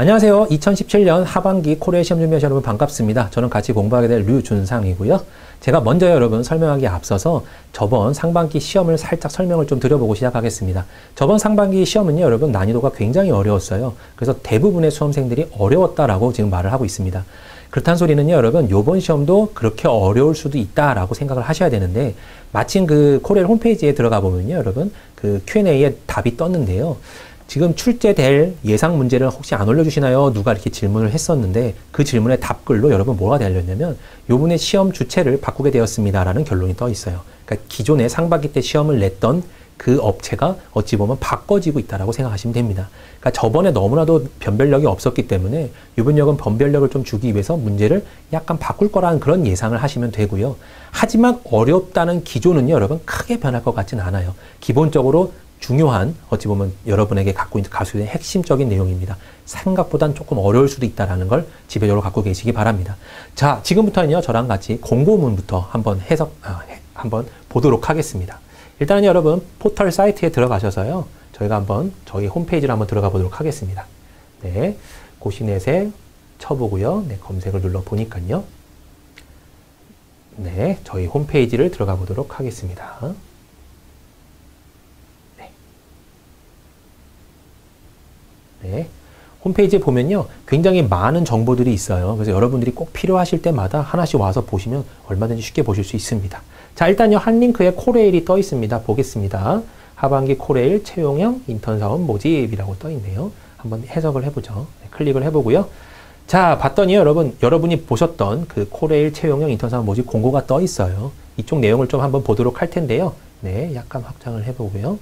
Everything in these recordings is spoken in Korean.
안녕하세요. 2017년 하반기 코레일 시험 준비하시는 여러분 반갑습니다. 저는 같이 공부하게 될 류준상이고요. 제가 먼저 여러분 설명하기에 앞서서 저번 상반기 시험을 살짝 설명을 좀 드려보고 시작하겠습니다. 저번 상반기 시험은요, 여러분 난이도가 굉장히 어려웠어요. 그래서 대부분의 수험생들이 어려웠다라고 지금 말을 하고 있습니다. 그렇다는 소리는요, 여러분 요번 시험도 그렇게 어려울 수도 있다라고 생각을 하셔야 되는데, 마침 그 코레일 홈페이지에 들어가 보면요, 여러분 그 Q&A에 답이 떴는데요. 지금 출제될 예상 문제를 혹시 안 올려주시나요? 누가 이렇게 질문을 했었는데, 그 질문의 답글로 여러분 뭐가 달렸냐면 요번에 시험 주체를 바꾸게 되었습니다라는 결론이 떠 있어요. 그러니까 기존에 상반기 때 시험을 냈던 그 업체가 어찌 보면 바꿔지고 있다라고 생각하시면 됩니다. 그러니까 저번에 너무나도 변별력이 없었기 때문에 이번 역은 변별력을 좀 주기 위해서 문제를 약간 바꿀 거라는 그런 예상을 하시면 되고요. 하지만 어렵다는 기조는요, 여러분 크게 변할 것 같지는 않아요. 기본적으로 중요한, 어찌 보면 여러분에게 갖고 있는 가수의 핵심적인 내용입니다. 생각보단 조금 어려울 수도 있다는 걸 지배적으로 갖고 계시기 바랍니다. 자, 지금부터는요, 저랑 같이 공고문부터 한번 한번 보도록 하겠습니다. 일단은 여러분 포털 사이트에 들어가셔서요, 저희가 한번 저희 홈페이지로 한번 들어가 보도록 하겠습니다. 네, 고시넷에 쳐보고요. 네, 검색을 눌러 보니까요. 네, 저희 홈페이지를 들어가 보도록 하겠습니다. 네, 홈페이지에 보면요, 굉장히 많은 정보들이 있어요. 그래서 여러분들이 꼭 필요하실 때마다 하나씩 와서 보시면 얼마든지 쉽게 보실 수 있습니다. 자, 일단요, 한 링크에 코레일이 떠 있습니다. 보겠습니다. 하반기 코레일 채용형 인턴 사원 모집이라고 떠 있네요. 한번 해석을 해보죠. 네, 클릭을 해보고요. 자, 봤더니 여러분이 보셨던 그 코레일 채용형 인턴 사원 모집 공고가 떠 있어요. 이쪽 내용을 좀 한번 보도록 할 텐데요. 네, 약간 확장을 해보고요.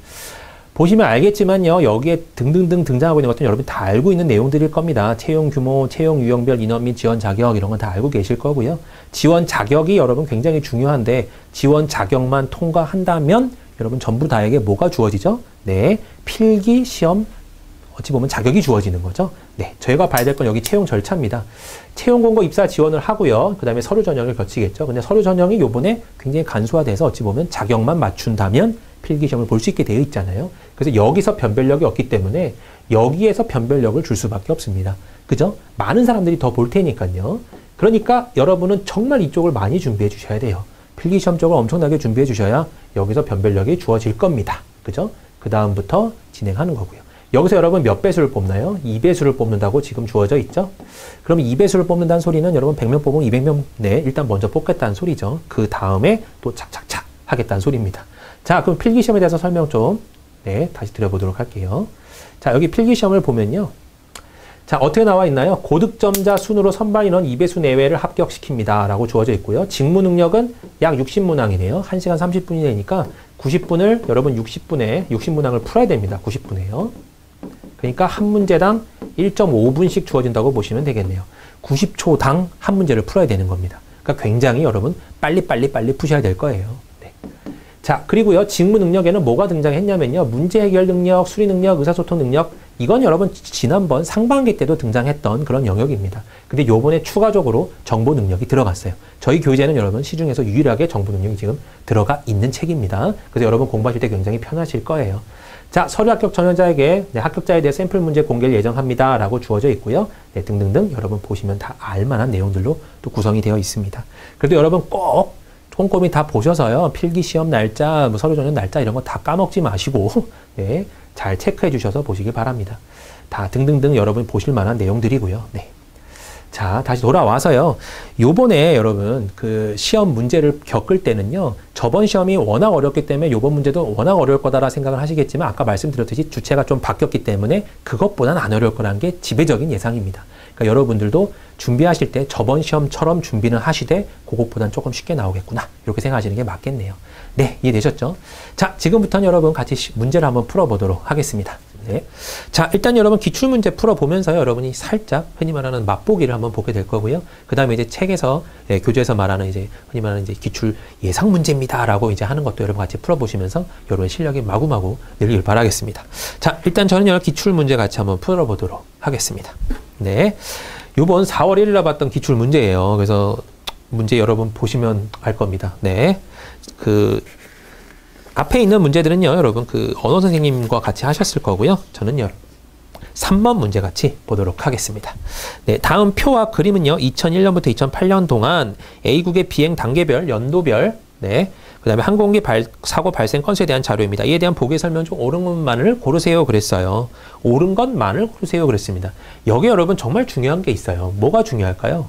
보시면 알겠지만요, 여기에 등등등 등장하고 있는 것들은 여러분이 다 알고 있는 내용들일 겁니다. 채용 규모, 채용 유형별 인원 및 지원 자격, 이런 건 다 알고 계실 거고요. 지원 자격이 여러분 굉장히 중요한데, 지원 자격만 통과한다면 여러분 전부 다에게 뭐가 주어지죠? 네, 필기 시험, 어찌 보면 자격이 주어지는 거죠. 네, 저희가 봐야 될 건 여기 채용 절차입니다. 채용 공고 입사 지원을 하고요. 그 다음에 서류 전형을 거치겠죠. 근데 서류 전형이 요번에 굉장히 간소화돼서 어찌 보면 자격만 맞춘다면 필기시험을 볼 수 있게 되어 있잖아요. 그래서 여기서 변별력이 없기 때문에 여기에서 변별력을 줄 수밖에 없습니다. 그죠? 많은 사람들이 더 볼 테니까요. 그러니까 여러분은 정말 이쪽을 많이 준비해 주셔야 돼요. 필기시험 쪽을 엄청나게 준비해 주셔야 여기서 변별력이 주어질 겁니다. 그죠? 그 다음부터 진행하는 거고요. 여기서 여러분 몇 배수를 뽑나요? 2배수를 뽑는다고 지금 주어져 있죠? 그럼 2배수를 뽑는다는 소리는 여러분 100명 뽑으면 200명, 네, 일단 먼저 뽑겠다는 소리죠. 그 다음에 또 착착착 하겠다는 소리입니다. 자, 그럼 필기시험에 대해서 설명 좀, 네, 다시 드려보도록 할게요. 자, 여기 필기시험을 보면요. 자, 어떻게 나와 있나요? 고득점자 순으로 선발 인원 2배수 내외를 합격시킵니다. 라고 주어져 있고요. 직무 능력은 약 60문항이네요. 1시간 30분이 되니까 90분을 여러분 60문항을 풀어야 됩니다. 90분에요. 그러니까 한 문제당 1.5분씩 주어진다고 보시면 되겠네요. 90초당 한 문제를 풀어야 되는 겁니다. 그러니까 굉장히 여러분 빨리 푸셔야 될 거예요. 네. 자, 그리고요, 직무 능력에는 뭐가 등장했냐면요, 문제 해결 능력, 수리 능력, 의사소통 능력, 이건 여러분 지난번 상반기 때도 등장했던 그런 영역입니다. 근데 요번에 추가적으로 정보 능력이 들어갔어요. 저희 교재는 여러분 시중에서 유일하게 정보 능력이 지금 들어가 있는 책입니다. 그래서 여러분 공부하실 때 굉장히 편하실 거예요. 자, 서류 합격 전형자에게 네, 합격자에 대해 샘플 문제 공개를 예정합니다. 라고 주어져 있고요. 네, 등등등 여러분 보시면 다 알만한 내용들로 또 구성이 되어 있습니다. 그래도 여러분 꼭 꼼꼼히 다 보셔서요, 필기시험 날짜, 뭐 서류 전형 날짜 이런 거 다 까먹지 마시고 네, 잘 체크해 주셔서 보시길 바랍니다. 다 등등등 여러분 보실 만한 내용들이고요. 네. 자, 다시 돌아와서요, 요번에 여러분 그 시험 문제를 겪을 때는요, 저번 시험이 워낙 어렵기 때문에 요번 문제도 워낙 어려울 거다라 생각을 하시겠지만, 아까 말씀드렸듯이 주체가 좀 바뀌었기 때문에 그것보다는 안 어려울 거라는 게 지배적인 예상입니다. 그러니까 여러분들도 준비하실 때 저번 시험처럼 준비는 하시되 그것보다는 조금 쉽게 나오겠구나, 이렇게 생각하시는 게 맞겠네요. 네, 이해되셨죠? 자, 지금부터는 여러분 같이 문제를 한번 풀어보도록 하겠습니다. 네. 자, 일단 여러분 기출문제 풀어보면서요, 여러분이 살짝 흔히 말하는 맛보기를 한번 보게 될 거고요. 그 다음에 이제 책에서, 네, 교재에서 말하는 이제 흔히 말하는 이제 기출 예상 문제입니다. 라고 이제 하는 것도 여러분 같이 풀어보시면서 여러분의 실력이 마구마구 늘길 바라겠습니다. 자, 일단 저는 여러 기출문제 같이 한번 풀어보도록 하겠습니다. 네. 요번 4월 1일 날 봤던 기출문제예요. 그래서 문제 여러분 보시면 알 겁니다. 네. 앞에 있는 문제들은요, 여러분 그 언어 선생님과 같이 하셨을 거고요. 저는 3번 문제 같이 보도록 하겠습니다. 네, 다음 표와 그림은요. 2001년부터 2008년 동안 A국의 비행 단계별, 연도별, 네, 그 다음에 항공기 사고 발생 건수에 대한 자료입니다. 이에 대한 보기 설명 중 옳은 것만을 고르세요 그랬어요. 옳은 것만을 고르세요 그랬습니다. 여기 여러분 정말 중요한 게 있어요. 뭐가 중요할까요?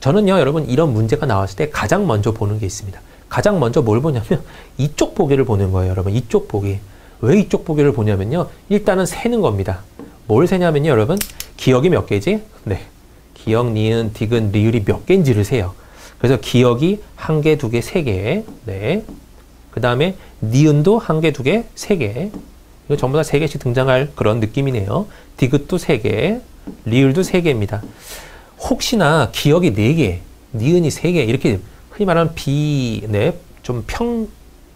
저는요, 여러분 이런 문제가 나왔을 때 가장 먼저 보는 게 있습니다. 가장 먼저 뭘 보냐면 이쪽 보기를 보는 거예요, 여러분. 이쪽 보기. 왜 이쪽 보기를 보냐면요. 일단은 세는 겁니다. 뭘 세냐면요, 여러분. 기억이 몇 개지? 네. 기억, 니은, 디귿, 리을이 몇 개인지를 세요. 그래서 기억이 1개, 2개, 3개. 네. 그 다음에 니은도 1개, 2개, 3개. 이거 전부 다 3개씩 등장할 그런 느낌이네요. 디귿도 3개, 리을도 3개입니다. 혹시나 기억이 4개, 니은이 3개, 이렇게 흔히 말하는 좀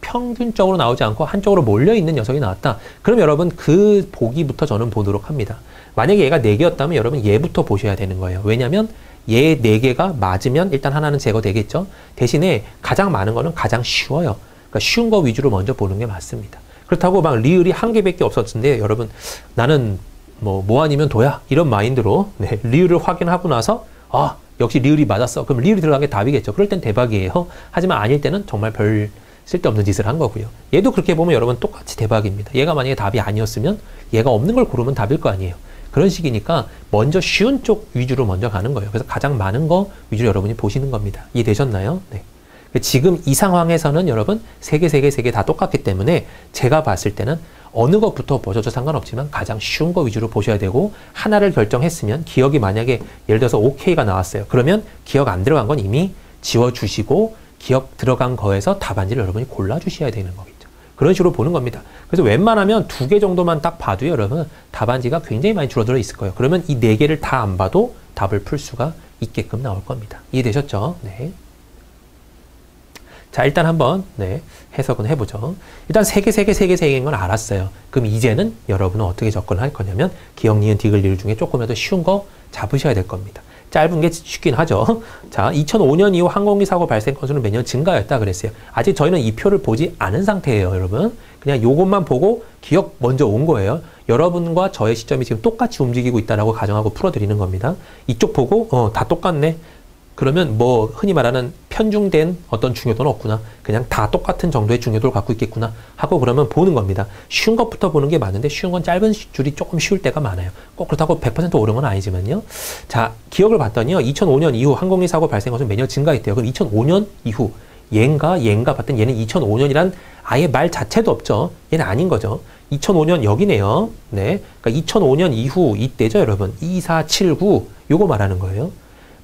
평균적으로 나오지 않고 한쪽으로 몰려있는 녀석이 나왔다. 그럼 여러분 그 보기부터 저는 보도록 합니다. 만약에 얘가 4개였다면 여러분 얘부터 보셔야 되는 거예요. 왜냐면 얘 4개가 맞으면 일단 하나는 제거되겠죠. 대신에 가장 많은 거는 가장 쉬워요. 그러니까 쉬운 거 위주로 먼저 보는 게 맞습니다. 그렇다고 막 리을이 1개밖에 없었는데 여러분 나는 뭐 아니면 도야 이런 마인드로 네, 리을을 확인하고 나서 역시 리을이 맞았어. 그럼 리을이 들어간 게 답이겠죠. 그럴 땐 대박이에요. 하지만 아닐 때는 정말 별 쓸데없는 짓을 한 거고요. 얘도 그렇게 보면 여러분 똑같이 대박입니다. 얘가 만약에 답이 아니었으면 얘가 없는 걸 고르면 답일 거 아니에요. 그런 식이니까 먼저 쉬운 쪽 위주로 먼저 가는 거예요. 그래서 가장 많은 거 위주로 여러분이 보시는 겁니다. 이해되셨나요? 네. 지금 이 상황에서는 여러분 3개 다 똑같기 때문에 제가 봤을 때는 어느 것부터 보셔도 상관없지만 가장 쉬운 거 위주로 보셔야 되고 하나를 결정했으면 기억이 만약에 예를 들어서 OK가 나왔어요. 그러면 기억 안 들어간 건 이미 지워주시고 기억 들어간 거에서 답안지를 여러분이 골라주셔야 되는 거겠죠. 그런 식으로 보는 겁니다. 그래서 웬만하면 2개 정도만 딱 봐도 여러분 답안지가 굉장히 많이 줄어들어 있을 거예요. 그러면 이 4개를 다 안 봐도 답을 풀 수가 있게끔 나올 겁니다. 이해되셨죠? 네. 자, 일단 한번 해석은 해보죠. 일단 3개인 건 알았어요. 그럼 이제는 여러분은 어떻게 접근할 거냐면 기억, 니은, 디귿, 리을 중에 조금이라도 쉬운 거 잡으셔야 될 겁니다. 짧은 게 쉽긴 하죠. 자, 2005년 이후 항공기 사고 발생 건수는 매년 증가했다 그랬어요. 아직 저희는 이 표를 보지 않은 상태예요, 여러분. 그냥 요것만 보고 기억 먼저 온 거예요. 여러분과 저의 시점이 지금 똑같이 움직이고 있다라고 가정하고 풀어드리는 겁니다. 이쪽 보고 다 똑같네. 그러면 흔히 말하는 편중된 어떤 중요도는 없구나. 그냥 다 똑같은 정도의 중요도를 갖고 있겠구나 하고 그러면 보는 겁니다. 쉬운 것부터 보는 게 맞는데 쉬운 건 짧은 줄이 조금 쉬울 때가 많아요. 꼭 그렇다고 100% 옳은 건 아니지만요. 자, 기억을 봤더니요. 2005년 이후 항공기 사고 발생 건수는 매년 증가했대요. 그럼 2005년 이후 얘인가 봤더니 얘는 2005년이란 아예 말 자체도 없죠. 얘는 아닌 거죠. 2005년 여기네요. 네, 그러니까 2005년 이후 이때죠, 여러분. 2, 4, 7, 9 요거 말하는 거예요.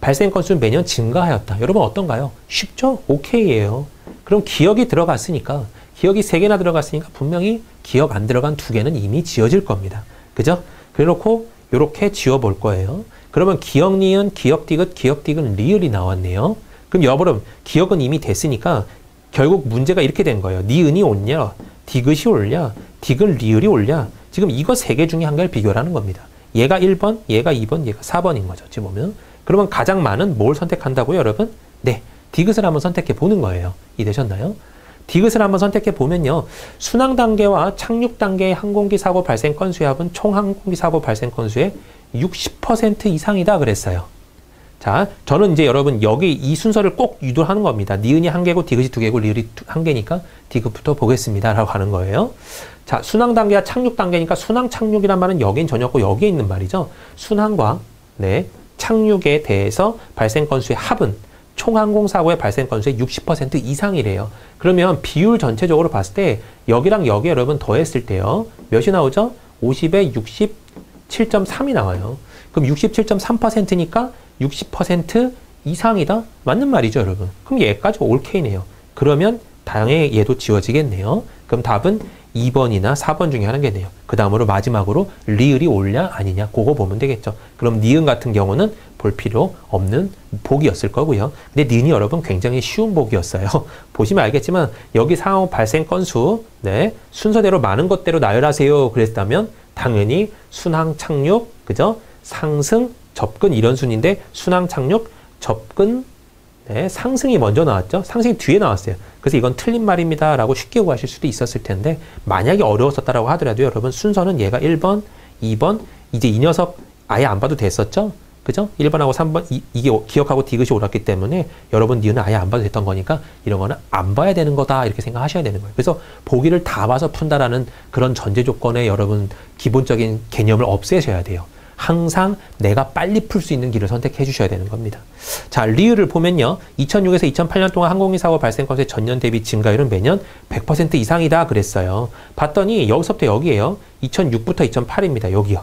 발생 건수는 매년 증가하였다. 여러분 어떤가요? 쉽죠? 오케이예요. 그럼 기억이 들어갔으니까 기억이 3개나 들어갔으니까 분명히 기억 안 들어간 2개는 이미 지워질 겁니다. 그죠? 그래놓고 이렇게 지워볼 거예요. 그러면 기억, 니은, 기억, 디귿, 리을이 나왔네요. 그럼 여러분 기억은 이미 됐으니까 결국 문제가 이렇게 된 거예요. 니은이 옳냐, 디귿이 옳냐, 디귿, 리을이 옳냐. 지금 이거 3개 중에 한 개를 비교하는 겁니다. 얘가 1번, 얘가 2번, 얘가 4번인 거죠. 지금 보면. 그러면 가장 많은 뭘 선택한다고요, 여러분? 네, 디귿을 한번 선택해 보는 거예요. 이해되셨나요? 디귿을 한번 선택해 보면요. 순항 단계와 착륙 단계의 항공기 사고 발생 건수의 합은 총 항공기 사고 발생 건수의 60% 이상이다 그랬어요. 자, 저는 이제 여러분 여기 이 순서를 꼭 유도하는 겁니다. 니은이 1개고 디귿이 2개고 리을이 1개니까 디귿부터 보겠습니다 라고 하는 거예요. 자, 순항 단계와 착륙 단계니까 순항 착륙이란 말은 여긴 전혀없고 여기에 있는 말이죠. 순항과 착륙에 대해서 발생 건수의 합은 총 항공사고의 발생 건수의 60% 이상이래요. 그러면 비율 전체적으로 봤을 때 여기랑 여기 여러분 더했을 때요. 몇이 나오죠? 50에 67.3이 나와요. 그럼 67.3%니까 60% 이상이다? 맞는 말이죠, 여러분. 그럼 얘까지 올케이네요. 그러면 당연히 얘도 지워지겠네요. 그럼 답은 2번이나 4번 중에 하나겠네요. 그 다음으로 마지막으로 리을이 옳냐 아니냐 그거 보면 되겠죠. 그럼 니은 같은 경우는 볼 필요 없는 복이었을 거고요. 근데 니은이 여러분 굉장히 쉬운 복이었어요. 보시면 알겠지만 여기 상호 발생 건수 순서대로 많은 것대로 나열하세요 그랬다면 당연히 순항 착륙 그죠? 상승 접근 이런 순인데 순항 착륙 접근 상승이 먼저 나왔죠. 상승이 뒤에 나왔어요. 그래서 이건 틀린 말입니다 라고 쉽게 구하실 수도 있었을 텐데 만약에 어려웠었다라고 하더라도 여러분 순서는 얘가 1번, 2번, 이제 이 녀석 아예 안 봐도 됐었죠? 그죠? 1번하고 3번, 이게 기억하고 디귿이 옳았기 때문에 여러분 니은은 아예 안 봐도 됐던 거니까 이런 거는 안 봐야 되는 거다. 이렇게 생각하셔야 되는 거예요. 그래서 보기를 다 봐서 푼다라는 그런 전제 조건에 여러분 기본적인 개념을 없애셔야 돼요. 항상 내가 빨리 풀 수 있는 길을 선택해 주셔야 되는 겁니다. 자, 리을을 보면요. 2006에서 2008년 동안 항공기 사고 발생 건수의 전년 대비 증가율은 매년 100% 이상이다 그랬어요. 봤더니 여기서부터 여기에요. 2006부터 2008입니다. 여기요.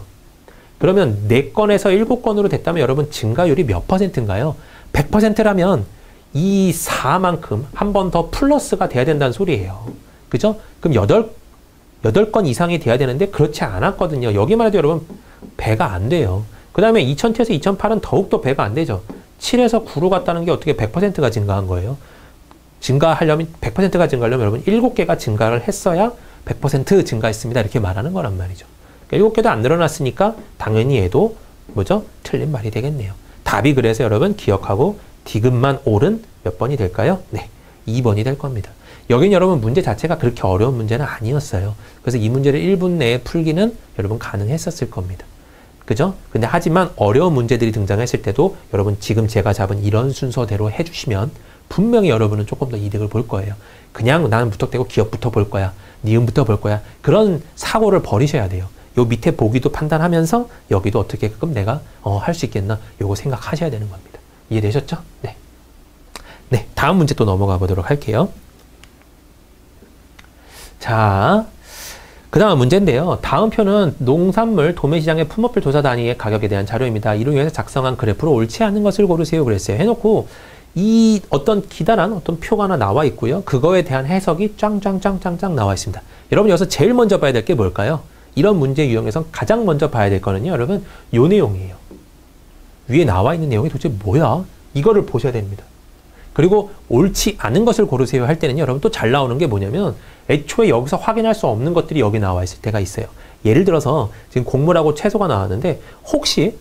그러면 4건에서 7건으로 됐다면 여러분 증가율이 몇 퍼센트인가요? 100%라면 이 4만큼 한 번 더 플러스가 돼야 된다는 소리예요. 그죠? 그럼 8건 이상이 돼야 되는데 그렇지 않았거든요. 여기만 해도 여러분 배가 안 돼요. 그 다음에 2007에서 2008은 더욱더 배가 안 되죠. 7에서 9로 갔다는 게 어떻게 100%가 증가한 거예요? 증가하려면 100%가 증가하려면 여러분 7개가 증가를 했어야 100% 증가했습니다. 이렇게 말하는 거란 말이죠. 7개도 안 늘어났으니까 당연히 얘도 뭐죠? 틀린 말이 되겠네요. 답이 그래서 여러분 기억하고 디귿만 옳은 몇 번이 될까요? 네, 2번이 될 겁니다. 여긴 여러분 문제 자체가 그렇게 어려운 문제는 아니었어요. 그래서 이 문제를 1분 내에 풀기는 여러분 가능했었을 겁니다. 그죠? 근데 하지만 어려운 문제들이 등장했을 때도 여러분 지금 제가 잡은 이런 순서대로 해주시면 분명히 여러분은 조금 더 이득을 볼 거예요. 그냥 나는 무턱대고 기억부터 볼 거야. 니은부터 볼 거야. 그런 사고를 버리셔야 돼요. 요 밑에 보기도 판단하면서 여기도 어떻게끔 내가 할 수 있겠나 요거 생각하셔야 되는 겁니다. 이해되셨죠? 네. 네, 다음 문제 또 넘어가 보도록 할게요. 자, 그 다음 문제인데요. 다음 표는 농산물 도매시장의 품목별 조사 단위의 가격에 대한 자료입니다. 이를 위해서 작성한 그래프로 옳지 않은 것을 고르세요 그랬어요. 해놓고 이 어떤 기다란 어떤 표가 하나 나와 있고요. 그거에 대한 해석이 짱짱짱짱짱 나와 있습니다. 여러분 여기서 제일 먼저 봐야 될 게 뭘까요? 이런 문제 유형에서 가장 먼저 봐야 될 거는요. 여러분 요 내용이에요. 위에 나와 있는 내용이 도대체 뭐야? 이거를 보셔야 됩니다. 그리고 옳지 않은 것을 고르세요 할 때는요. 여러분 또 잘 나오는 게 뭐냐면 애초에 여기서 확인할 수 없는 것들이 여기 나와 있을 때가 있어요. 예를 들어서 지금 곡물하고 채소가 나왔는데 혹시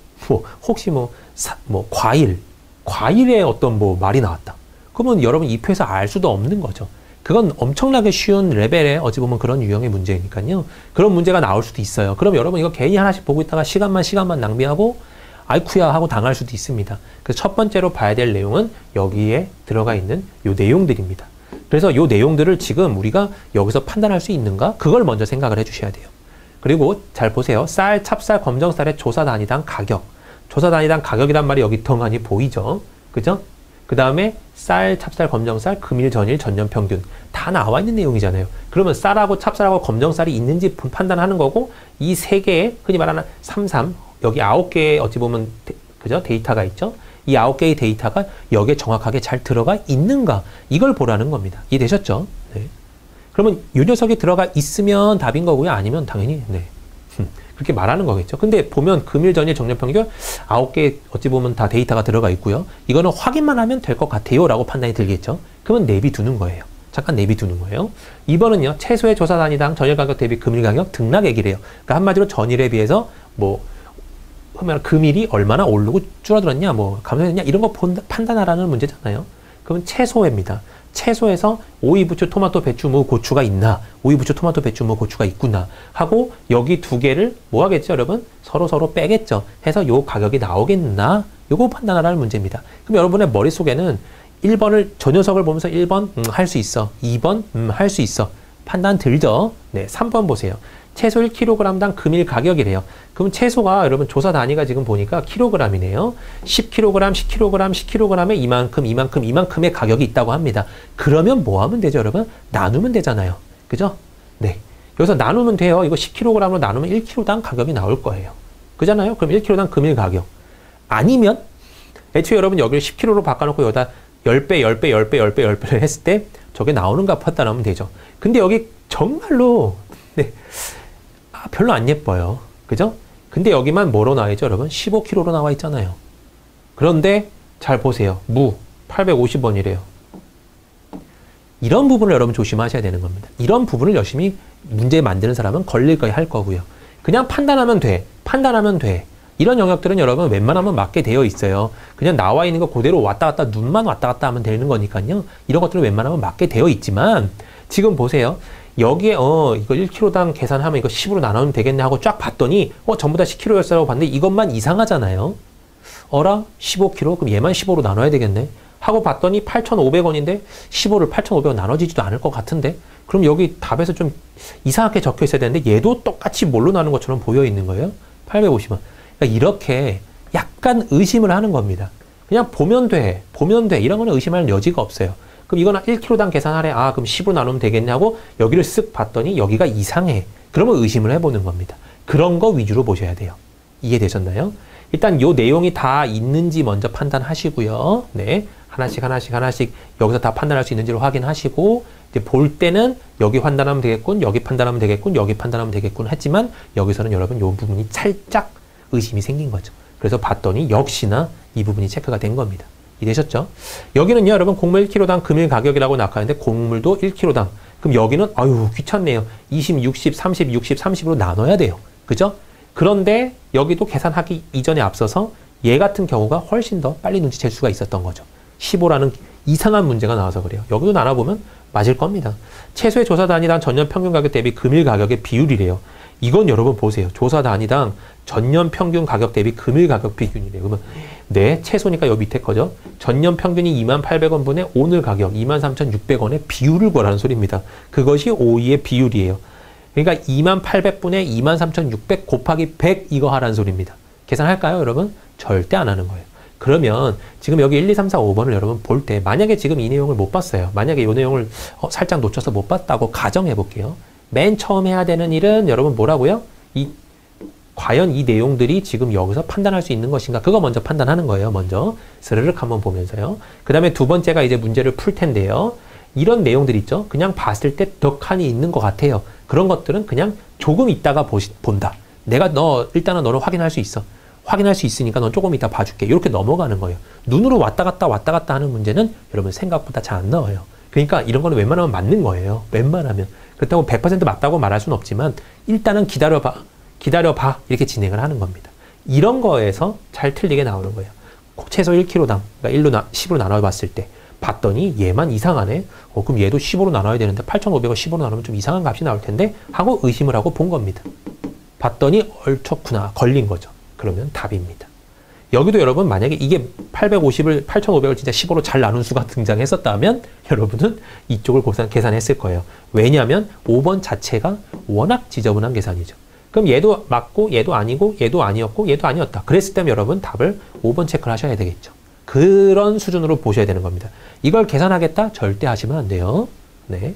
과일에 어떤 뭐 말이 나왔다. 그러면 여러분 이 표에서 알 수도 없는 거죠. 그건 엄청나게 쉬운 레벨의 어찌 보면 그런 유형의 문제니까요. 그런 문제가 나올 수도 있어요. 그럼 여러분 이거 괜히 하나씩 보고 있다가 시간만 낭비하고 아이쿠야 하고 당할 수도 있습니다. 그래서 첫 번째로 봐야 될 내용은 여기에 들어가 있는 요 내용들입니다. 그래서 요 내용들을 지금 우리가 여기서 판단할 수 있는가? 그걸 먼저 생각을 해 주셔야 돼요. 그리고 잘 보세요. 쌀, 찹쌀, 검정쌀의 조사 단위당 가격. 조사 단위당 가격이란 말이 여기 더 많이 보이죠? 그죠? 그 다음에 쌀, 찹쌀, 검정쌀, 금일, 전일, 전년 평균 다 나와 있는 내용이잖아요. 그러면 쌀하고 찹쌀하고 검정쌀이 있는지 판단하는 거고 이 세 개의 흔히 말하는 33 여기 9개의 어찌 보면 그죠? 데이터가 있죠? 이 9개의 데이터가 여기에 정확하게 잘 들어가 있는가 이걸 보라는 겁니다. 이해되셨죠? 네. 그러면 이 녀석이 들어가 있으면 답인 거고요. 아니면 당연히 네. 그렇게 말하는 거겠죠. 근데 보면 금일, 전일, 정년 평균 9개 어찌 보면 다 데이터가 들어가 있고요. 이거는 확인만 하면 될 것 같아요 라고 판단이 들겠죠. 그러면 내비두는 거예요. 잠깐 내비두는 거예요. 2번은요. 채소의 조사 단위당 전일 가격 대비 금일 가격 등락액이래요. 그러니까 한마디로 전일에 비해서 그러면 금일이 얼마나 오르고 줄어들었냐 감소했냐 이런 거 판단하라는 문제잖아요. 그러면 채소입니다. 채소에서 오이, 부추, 토마토, 배추, 무, 고추가 있나? 오이, 부추, 토마토, 배추, 무, 고추가 있구나. 하고 여기 두 개를 뭐 하겠죠, 여러분? 서로 빼겠죠. 해서 요 가격이 나오겠나? 요거 판단하라는 문제입니다. 그럼 여러분의 머릿속에는 1번을 저 녀석을 보면서 1번 할 수 있어. 2번 할 수 있어. 판단 들죠? 네, 3번 보세요. 채소 1kg당 금일 가격이래요. 그럼 채소가 여러분 조사 단위가 지금 보니까 킬로그램이네요. 10kg, 10kg, 10kg에 이만큼의 가격이 있다고 합니다. 그러면 뭐 하면 되죠, 여러분? 나누면 되잖아요. 그죠? 네. 여기서 나누면 돼요. 이거 10kg로 나누면 1kg당 가격이 나올 거예요. 그잖아요? 그럼 1kg당 금일 가격. 아니면 애초에 여러분 여기를 10kg로 바꿔놓고 여기다 10배를 했을 때 저게 나오는가 판단하면 되죠. 근데 여기 정말로 네. 별로 안 예뻐요. 그죠? 근데 여기만 뭐로 나와 있죠, 여러분? 15kg로 나와 있잖아요. 그런데 잘 보세요. 무 850원이래요. 이런 부분을 여러분 조심하셔야 되는 겁니다. 이런 부분을 열심히 문제 만드는 사람은 걸릴 거야 할 거고요. 그냥 판단하면 돼. 이런 영역들은 여러분 웬만하면 맞게 되어 있어요. 그냥 나와 있는 거 그대로 왔다 갔다 눈만 왔다 갔다 하면 되는 거니까요. 이런 것들은 웬만하면 맞게 되어 있지만 지금 보세요. 여기에 이거 1kg당 계산하면 이거 10으로 나누면 되겠네 하고 쫙 봤더니 전부 다 10kg였어라고 봤는데 이것만 이상하잖아요. 어라? 15kg? 그럼 얘만 15로 나눠야 되겠네 하고 봤더니 8,500원인데 15를 8,500원 나눠지지도 않을 것 같은데 그럼 여기 답에서 좀 이상하게 적혀 있어야 되는데 얘도 똑같이 뭘로 나눈 것처럼 보여 있는 거예요. 850원. 그러니까 이렇게 약간 의심을 하는 겁니다. 그냥 보면 돼 이런 거는 의심할 여지가 없어요. 그럼 이거는 1kg당 계산하래. 그럼 10으로 나누면 되겠네 하고 여기를 쓱 봤더니 여기가 이상해. 그러면 의심을 해보는 겁니다. 그런 거 위주로 보셔야 돼요. 이해되셨나요? 일단 요 내용이 다 있는지 먼저 판단하시고요. 네, 하나씩 여기서 다 판단할 수 있는지를 확인하시고 이제 볼 때는 여기 판단하면 되겠군, 여기 판단하면 되겠군, 여기 판단하면 되겠군 했지만 여기서는 여러분 요 부분이 살짝 의심이 생긴 거죠. 그래서 봤더니 역시나 이 부분이 체크가 된 겁니다. 이해되셨죠? 여기는요, 여러분 곡물 1kg당 금일 가격이라고 나가는데 곡물도 1kg당. 그럼 여기는 귀찮네요. 20, 60, 30, 60, 30으로 나눠야 돼요. 그죠? 그런데 여기도 계산하기 이전에 앞서서 얘 같은 경우가 훨씬 더 빨리 눈치챌 수가 있었던 거죠. 15라는 이상한 문제가 나와서 그래요. 여기도 나눠보면 맞을 겁니다. 최소의 조사 단위당 전년 평균 가격 대비 금일 가격의 비율이래요. 이건 여러분 보세요. 조사 단위당 전년 평균 가격 대비 금일 가격 비균이래요. 그러면 네, 최소니까 여기 밑에 거죠. 전년 평균이 28,000원 분의 오늘 가격 23,600원의 비율을 구하라는 소리입니다. 그것이 O2의 비율이에요. 그러니까 28,000분의 23,600 곱하기 100 이거 하라는 소리입니다. 계산할까요, 여러분? 절대 안 하는 거예요. 그러면 지금 여기 1, 2, 3, 4, 5번을 여러분 볼 때 만약에 지금 이 내용을 못 봤어요. 만약에 이 내용을 살짝 놓쳐서 못 봤다고 가정해 볼게요. 맨 처음 해야 되는 일은 여러분 뭐라고요? 과연 이 내용들이 지금 여기서 판단할 수 있는 것인가? 그거 먼저 판단하는 거예요. 먼저 스르륵 한번 보면서요. 그 다음에 두 번째가 이제 문제를 풀 텐데요. 이런 내용들 있죠? 그냥 봤을 때 덕한이 있는 것 같아요. 그런 것들은 그냥 조금 있다가 본다. 내가 일단은 너는 확인할 수 있어. 확인할 수 있으니까 넌 조금 이따 봐줄게. 이렇게 넘어가는 거예요. 눈으로 왔다 갔다 하는 문제는 여러분 생각보다 잘 안 나와요. 그러니까 이런 거는 웬만하면 맞는 거예요. 웬만하면. 그렇다고 100% 맞다고 말할 수는 없지만 일단은 기다려봐. 이렇게 진행을 하는 겁니다. 이런 거에서 잘 틀리게 나오는 거예요. 최소 1kg당, 그러니까 10으로 나눠봤을 때 봤더니 얘만 이상하네. 그럼 얘도 15로 나눠야 되는데 8,500을 15로 나누면 좀 이상한 값이 나올 텐데 하고 의심을 하고 본 겁니다. 봤더니 얼척구나. 걸린 거죠. 그러면 답입니다. 여기도 여러분 만약에 이게 8,500을 진짜 15로 잘 나눈 수가 등장했었다면 여러분은 이쪽을 계산했을 거예요. 왜냐하면 5번 자체가 워낙 지저분한 계산이죠. 그럼 얘도 맞고 얘도 아니고 얘도 아니었고 얘도 아니었다. 그랬을 때면 여러분 답을 5번 체크를 하셔야 되겠죠. 그런 수준으로 보셔야 되는 겁니다. 이걸 계산하겠다? 절대 하시면 안 돼요. 네.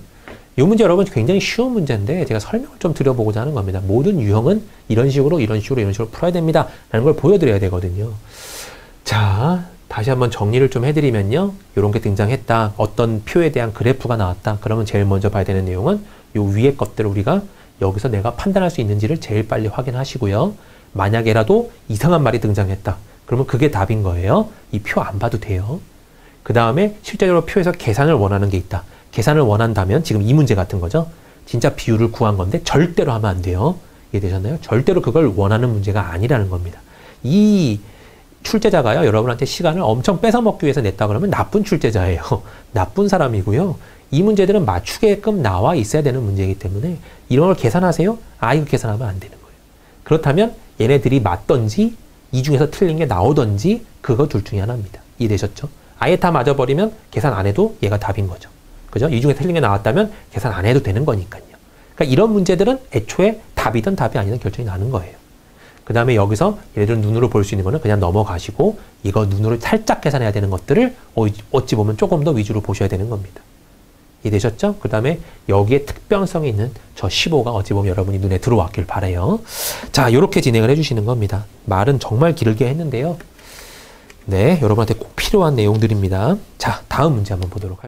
이 문제 여러분 굉장히 쉬운 문제인데 제가 설명을 좀 드려보고자 하는 겁니다. 모든 유형은 이런 식으로 풀어야 됩니다. 라는 걸 보여드려야 되거든요. 자, 다시 한번 정리를 좀 해드리면요. 이런 게 등장했다. 어떤 표에 대한 그래프가 나왔다. 그러면 제일 먼저 봐야 되는 내용은 이 위에 것들을 우리가 여기서 내가 판단할 수 있는지를 제일 빨리 확인하시고요. 만약에라도 이상한 말이 등장했다. 그러면 그게 답인 거예요. 이 표 안 봐도 돼요. 그 다음에 실제로 표에서 계산을 원하는 게 있다. 계산을 원한다면 지금 이 문제 같은 거죠. 진짜 비율을 구한 건데 절대로 하면 안 돼요. 이해되셨나요? 절대로 그걸 원하는 문제가 아니라는 겁니다. 이 출제자가요. 여러분한테 시간을 엄청 뺏어먹기 위해서 냈다 그러면 나쁜 출제자예요. 나쁜 사람이고요. 이 문제들은 맞추게끔 나와 있어야 되는 문제이기 때문에 이런 걸 계산하세요? 이거 계산하면 안 되는 거예요. 그렇다면 얘네들이 맞던지 이 중에서 틀린 게 나오던지 그거 둘 중에 하나입니다. 이해되셨죠? 아예 다 맞아버리면 계산 안 해도 얘가 답인 거죠. 그죠? 이 중에 틀린 게 나왔다면 계산 안 해도 되는 거니까요. 그러니까 이런 문제들은 애초에 답이든 답이 아니든 결정이 나는 거예요. 그 다음에 여기서 얘네들은 눈으로 볼 수 있는 거는 그냥 넘어가시고 이거 눈으로 살짝 계산해야 되는 것들을 어찌 보면 조금 더 위주로 보셔야 되는 겁니다. 이해되셨죠? 그 다음에 여기에 특별성이 있는 저 15가 어찌 보면 여러분이 눈에 들어왔길 바라요. 자, 이렇게 진행을 해주시는 겁니다. 말은 정말 길게 했는데요. 네, 여러분한테 꼭 필요한 내용들입니다. 자, 다음 문제 한번 보도록 할게요.